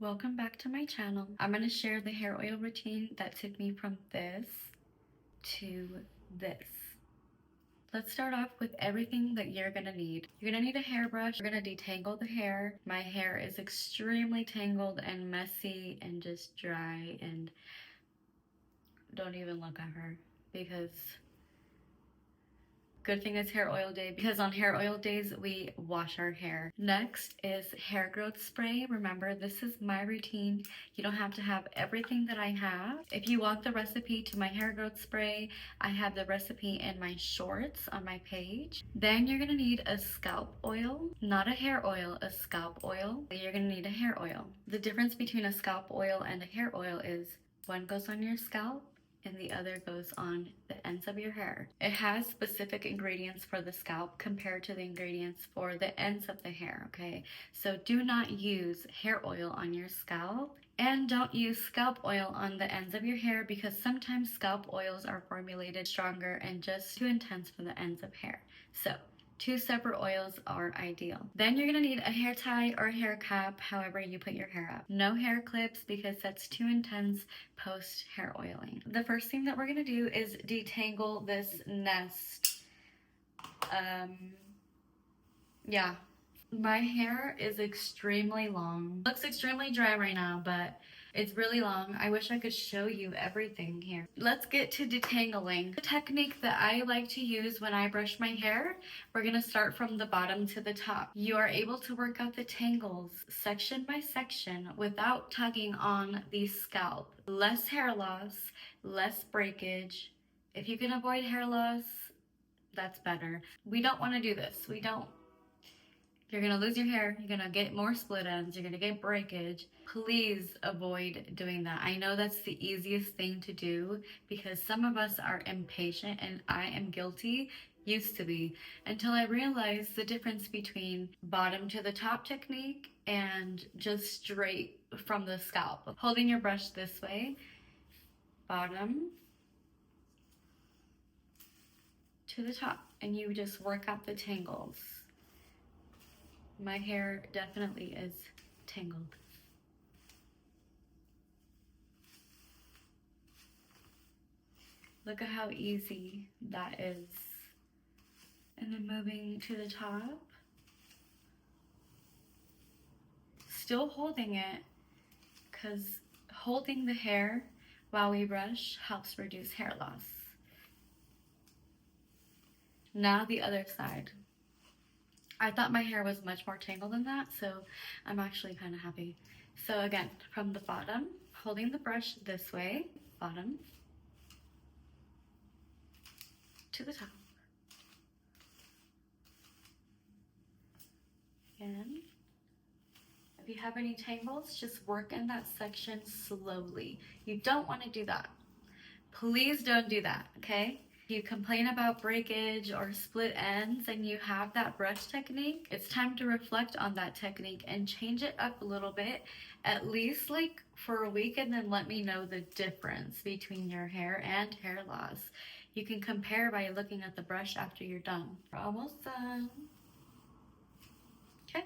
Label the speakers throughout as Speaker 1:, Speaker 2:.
Speaker 1: Welcome back to my channel. I'm going to share the hair oil routine that took me from this to this. Let's start off with everything that you're going to need. You're going to need a hairbrush. You're going to detangle the hair. My hair is extremely tangled and messy and just dry, and don't even look at her because good thing it's hair oil day, because on hair oil days we wash our hair. Next is hair growth spray. Remember, this is my routine. You don't have to have everything that I have. If you want the recipe to my hair growth spray, I have the recipe in my shorts on my page. Then you're gonna need a scalp oil, not a hair oil, a scalp oil. You're gonna need a hair oil. The difference between a scalp oil and a hair oil is one goes on your scalp and the other goes on the ends of your hair. It has specific ingredients for the scalp compared to the ingredients for the ends of the hair, okay? So do not use hair oil on your scalp, and don't use scalp oil on the ends of your hair because sometimes scalp oils are formulated stronger and just too intense for the ends of hair. So two separate oils are ideal. Then you're gonna need a hair tie or a hair cap, however you put your hair up. No hair clips because that's too intense post hair oiling. The first thing that we're gonna do is detangle this nest. Yeah. My hair is extremely long. Looks extremely dry right now, but it's really long. I wish I could show you everything here. Let's get to detangling. The technique that I like to use when I brush my hair, we're gonna start from the bottom to the top. You are able to work out the tangles section by section without tugging on the scalp. Less hair loss, less breakage. If you can avoid hair loss, that's better. We don't wanna do this. You're gonna lose your hair, you're gonna get more split ends, you're gonna get breakage. Please avoid doing that. I know that's the easiest thing to do because some of us are impatient, and I am guilty, used to be, until I realized the difference between bottom to the top technique and just straight from the scalp. Holding your brush this way, bottom to the top, and you just work out the tangles. My hair definitely is tangled. Look at how easy that is. And then moving to the top. Still holding it, because holding the hair while we brush helps reduce hair loss. Now the other side. I thought my hair was much more tangled than that, so I'm actually kind of happy. So again, from the bottom, holding the brush this way, bottom to the top. And if you have any tangles, just work in that section slowly. You don't want to do that. Please don't do that, okay? If you complain about breakage or split ends and you have that brush technique, it's time to reflect on that technique and change it up a little bit, at least like for a week, and then let me know the difference between your hair and hair loss. You can compare by looking at the brush after you're done. We're almost done. Okay.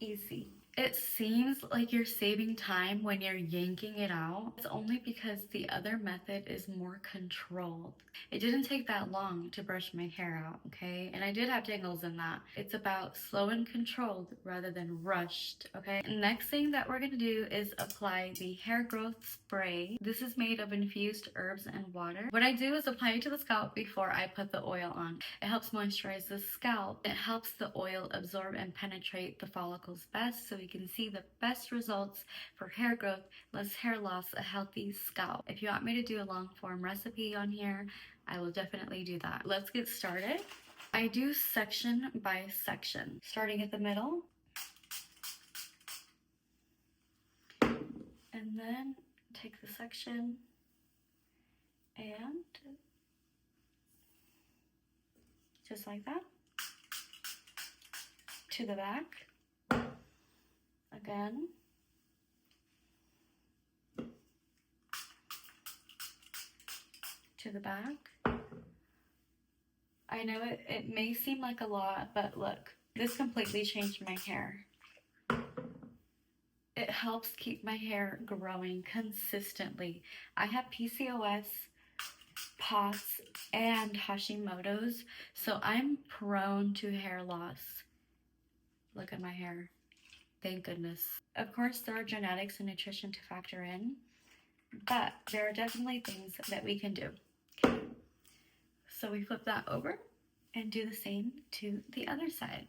Speaker 1: Easy. It seems like you're saving time when you're yanking it out. It's only because the other method is more controlled. It didn't take that long to brush my hair out, okay? And I did have tangles in that. It's about slow and controlled rather than rushed, okay? Next thing that we're gonna do is apply the hair growth spray. This is made of infused herbs and water. What I do is apply it to the scalp before I put the oil on. It helps moisturize the scalp. It helps the oil absorb and penetrate the follicles best, so we can see the best results for hair growth, less hair loss, a healthy scalp. If you want me to do a long form recipe on here, I will definitely do that. Let's get started. I do section by section, starting at the middle, and then take the section and just like that, to the back, again, to the back. I know it may seem like a lot, but look, this completely changed my hair. It helps keep my hair growing consistently. I have PCOS, POTS, and Hashimoto's, so I'm prone to hair loss. Look at my hair. Thank goodness. Of course, there are genetics and nutrition to factor in, but there are definitely things that we can do. Okay. So we flip that over and do the same to the other side.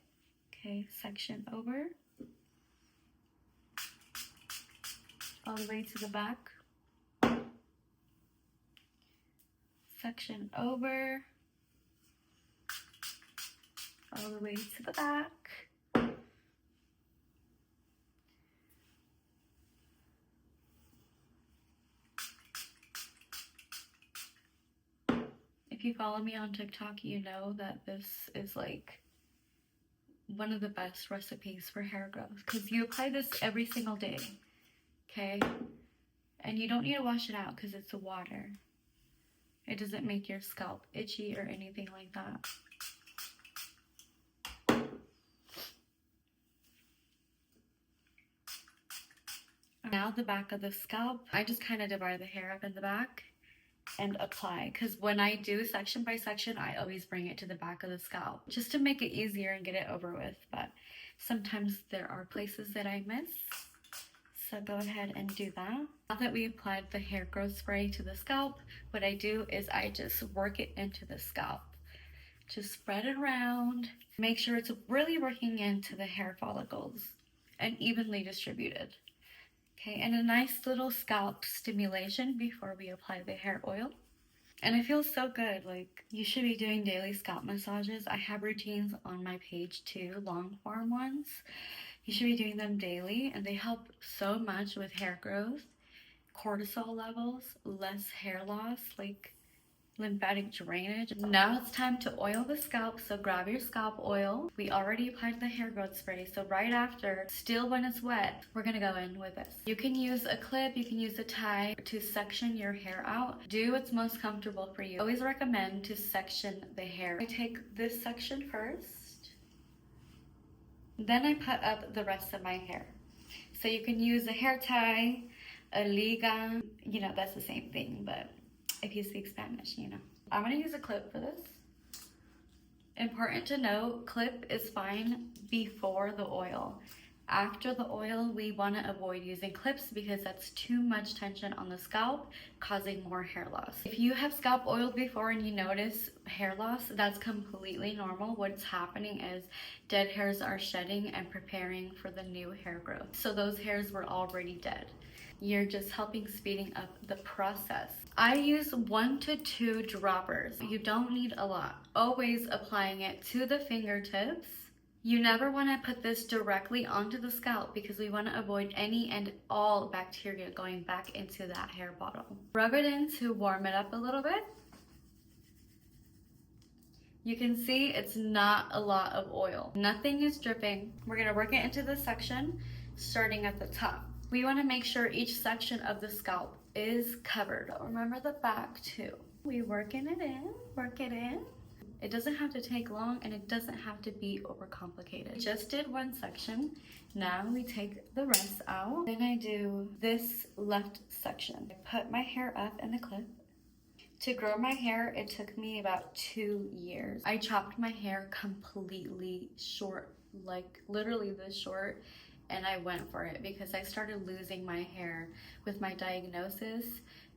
Speaker 1: Okay, section over, all the way to the back. Section over, all the way to the back. If you follow me on TikTok, you know that this is like one of the best recipes for hair growth because you apply this every single day, okay? And you don't need to wash it out because it's water. It doesn't make your scalp itchy or anything like that. Now the back of the scalp, I just kind of divide the hair up in the back and apply, because when I do section by section, I always bring it to the back of the scalp just to make it easier and get it over with, but sometimes there are places that I miss, so go ahead and do that. Now that we applied the hair growth spray to the scalp, what I do is I just work it into the scalp. Just spread it around, make sure it's really working into the hair follicles and evenly distributed. Okay, and a nice little scalp stimulation before we apply the hair oil. And it feels so good. Like, you should be doing daily scalp massages. I have routines on my page too, long form ones. You should be doing them daily, and they help so much with hair growth, cortisol levels, less hair loss, like lymphatic drainage. Now it's time to oil the scalp, so grab your scalp oil. We already applied the hair growth spray, so right after, still when it's wet, we're gonna go in with this. You can use a clip, you can use a tie to section your hair out. Do what's most comfortable for you. I always recommend to section the hair. I take this section first, then I put up the rest of my hair. So you can use a hair tie, a liga, you know, that's the same thing, but if you speak Spanish, you know. I'm gonna use a clip for this. Important to note, clip is fine before the oil. After the oil, we wanna avoid using clips because that's too much tension on the scalp, causing more hair loss. If you have scalp oiled before and you notice hair loss, that's completely normal. What's happening is dead hairs are shedding and preparing for the new hair growth. So those hairs were already dead. You're just helping speeding up the process. I use 1 to 2 droppers. You don't need a lot. Always applying it to the fingertips. You never want to put this directly onto the scalp because we want to avoid any and all bacteria going back into that hair bottle. Rub it in to warm it up a little bit. You can see it's not a lot of oil. Nothing is dripping. We're going to work it into the section starting at the top. We want to make sure each section of the scalp is covered. Remember the back too. We working it in, work it in. It doesn't have to take long and it doesn't have to be overcomplicated. Just did one section. Now we take the rest out. Then I do this left section. I put my hair up in the clip. To grow my hair, it took me about 2 years. I chopped my hair completely short, like literally this short. And I went for it because I started losing my hair with my diagnosis.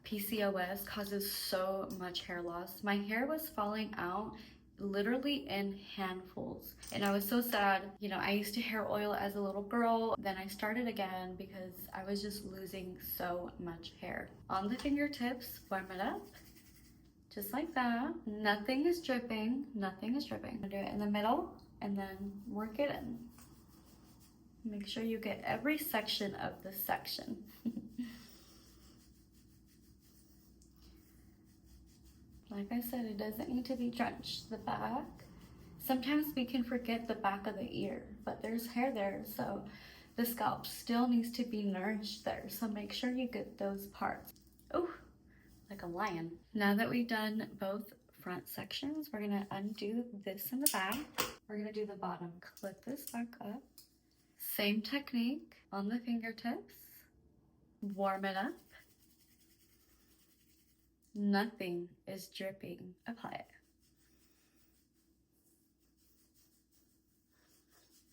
Speaker 1: PCOS causes so much hair loss. My hair was falling out literally in handfuls. And I was so sad. You know, I used to hair oil as a little girl. Then I started again because I was just losing so much hair. On the fingertips, warm it up. Just like that. Nothing is dripping. Nothing is dripping. I'll do it in the middle and then work it in. Make sure you get every section of the section. Like I said, it doesn't need to be drenched. The back, sometimes we can forget the back of the ear, but there's hair there, so the scalp still needs to be nourished there. So make sure you get those parts. Oh, like a lion. Now that we've done both front sections, we're gonna undo this in the back. We're gonna do the bottom. Clip this back up. Same technique, on the fingertips. Warm it up. Nothing is dripping. Apply it.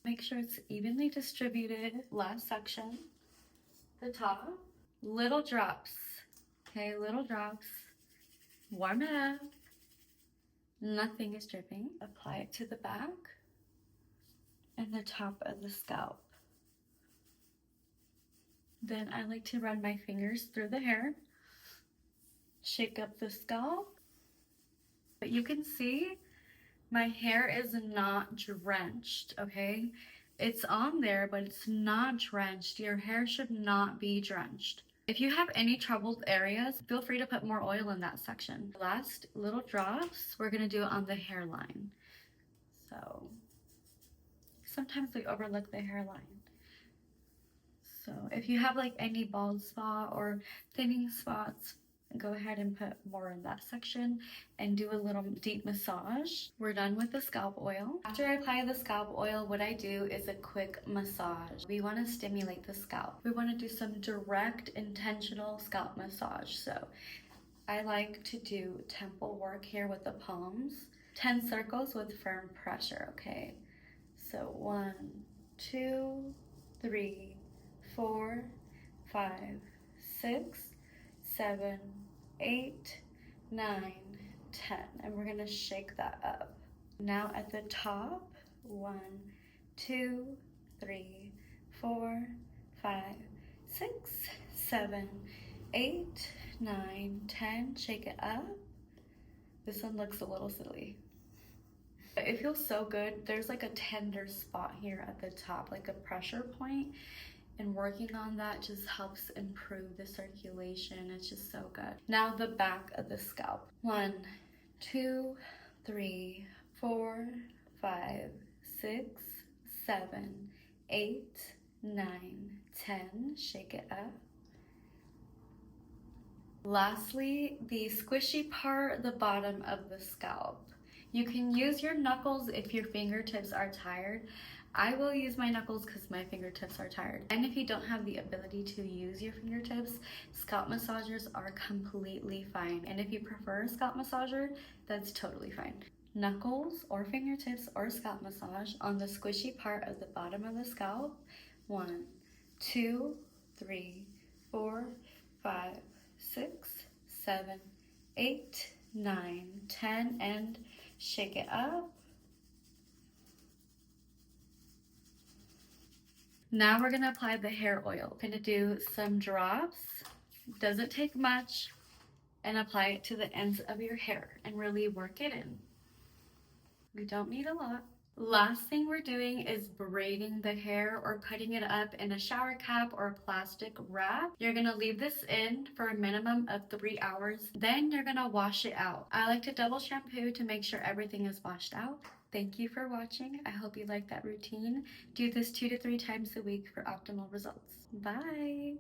Speaker 1: Make sure it's evenly distributed. Last section, the top. Little drops. Okay, little drops. Warm it up. Nothing is dripping. Apply it to the back and the top of the scalp. Then I like to run my fingers through the hair, shake up the scalp. But you can see my hair is not drenched, okay? It's on there, but it's not drenched. Your hair should not be drenched. If you have any troubled areas, feel free to put more oil in that section. Last little drops, we're gonna do on the hairline. So sometimes we overlook the hairline. So if you have like any bald spot or thinning spots, go ahead and put more in that section and do a little deep massage. We're done with the scalp oil. After I apply the scalp oil, what I do is a quick massage. We want to stimulate the scalp. We want to do some direct, intentional scalp massage. So I like to do temple work here with the palms. 10 circles with firm pressure, okay? So 1, 2, 3, 4, 5, 6, 7, 8, 9, 10. And we're gonna shake that up. Now at the top, 1, 2, 3, 4, 5, 6, 7, 8, 9, 10. Shake it up. This one looks a little silly. It feels so good. There's like a tender spot here at the top, like a pressure point. And working on that just helps improve the circulation. It's just so good. Now the back of the scalp. 1, 2, 3, 4, 5, 6, 7, 8, 9, 10. Shake it up. Lastly, the squishy part, the bottom of the scalp. You can use your knuckles if your fingertips are tired. I will use my knuckles because my fingertips are tired. And if you don't have the ability to use your fingertips, scalp massagers are completely fine. And if you prefer a scalp massager, that's totally fine. Knuckles or fingertips or scalp massage on the squishy part of the bottom of the scalp. 1, 2, 3, 4, 5, 6, 7, 8, 9, 10, and shake it up. Now we're gonna apply the hair oil. I'm gonna do some drops, doesn't take much, and apply it to the ends of your hair and really work it in. We don't need a lot. Last thing we're doing is braiding the hair or putting it up in a shower cap or a plastic wrap. You're gonna leave this in for a minimum of 3 hours. Then you're gonna wash it out. I like to double shampoo to make sure everything is washed out. Thank you for watching. I hope you like that routine. Do this 2 to 3 times a week for optimal results. Bye.